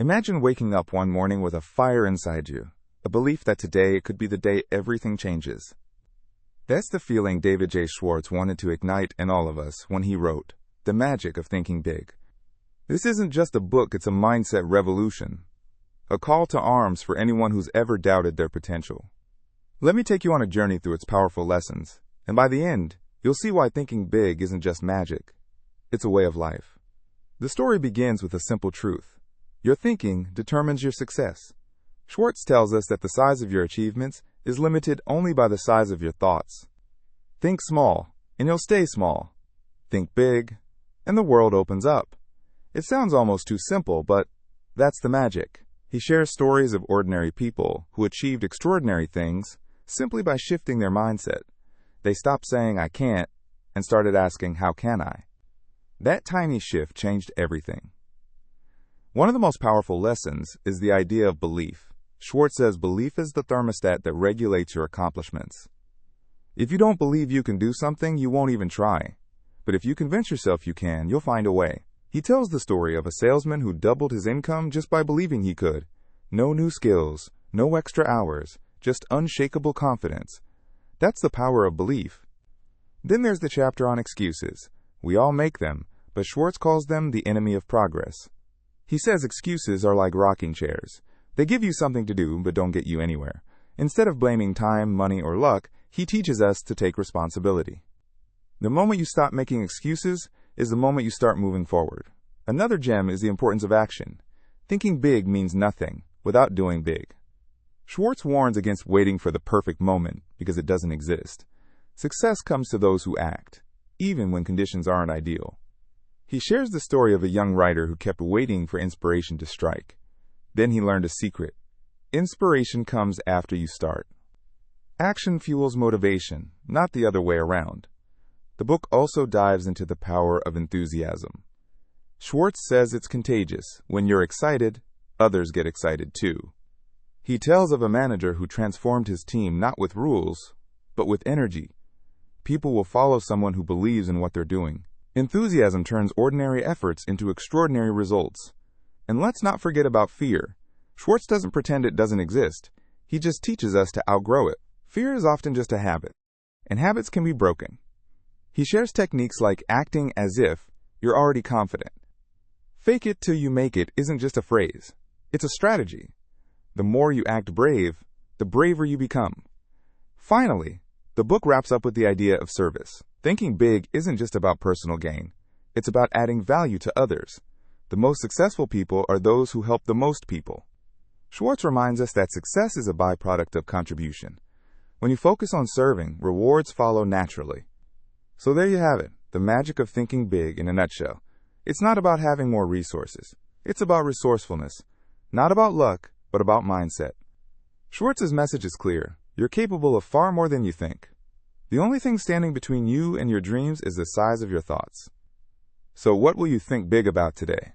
Imagine waking up one morning with a fire inside you, a belief that today could be the day everything changes. That's the feeling David J. Schwartz wanted to ignite in all of us when he wrote, The Magic of Thinking Big. This isn't just a book, it's a mindset revolution, a call to arms for anyone who's ever doubted their potential. Let me take you on a journey through its powerful lessons, and by the end, you'll see why thinking big isn't just magic, it's a way of life. The story begins with a simple truth. Your thinking determines your success. Schwartz tells us that the size of your achievements is limited only by the size of your thoughts. Think small, and you'll stay small. Think big, and the world opens up. It sounds almost too simple, but that's the magic. He shares stories of ordinary people who achieved extraordinary things simply by shifting their mindset. They stopped saying, I can't, and started asking, how can I? That tiny shift changed everything. One of the most powerful lessons is the idea of belief. Schwartz says belief is the thermostat that regulates your accomplishments. If you don't believe you can do something, you won't even try. But if you convince yourself you can, you'll find a way. He tells the story of a salesman who doubled his income just by believing he could. No new skills, no extra hours, just unshakable confidence. That's the power of belief. Then there's the chapter on excuses. We all make them, but Schwartz calls them the enemy of progress. He says excuses are like rocking chairs. They give you something to do, but don't get you anywhere. Instead of blaming time, money, or luck, he teaches us to take responsibility. The moment you stop making excuses is the moment you start moving forward. Another gem is the importance of action. Thinking big means nothing without doing big. Schwartz warns against waiting for the perfect moment because it doesn't exist. Success comes to those who act, even when conditions aren't ideal. He shares the story of a young writer who kept waiting for inspiration to strike. Then he learned a secret. Inspiration comes after you start. Action fuels motivation, not the other way around. The book also dives into the power of enthusiasm. Schwartz says it's contagious. When you're excited, others get excited too. He tells of a manager who transformed his team not with rules, but with energy. People will follow someone who believes in what they're doing. Enthusiasm turns ordinary efforts into extraordinary results. And let's not forget about fear. Schwartz doesn't pretend it doesn't exist. He just teaches us to outgrow it. Fear is often just a habit, and habits can be broken. He shares techniques like acting as if you're already confident. Fake it till you make it isn't just a phrase. It's a strategy. The more you act brave, the braver you become. Finally, the book wraps up with the idea of service. Thinking big isn't just about personal gain. It's about adding value to others. The most successful people are those who help the most people. Schwartz reminds us that success is a byproduct of contribution. When you focus on serving, rewards follow naturally. So there you have it, the magic of thinking big in a nutshell. It's not about having more resources. It's about resourcefulness. Not about luck, but about mindset. Schwartz's message is clear. You're capable of far more than you think. The only thing standing between you and your dreams is the size of your thoughts. So what will you think big about today?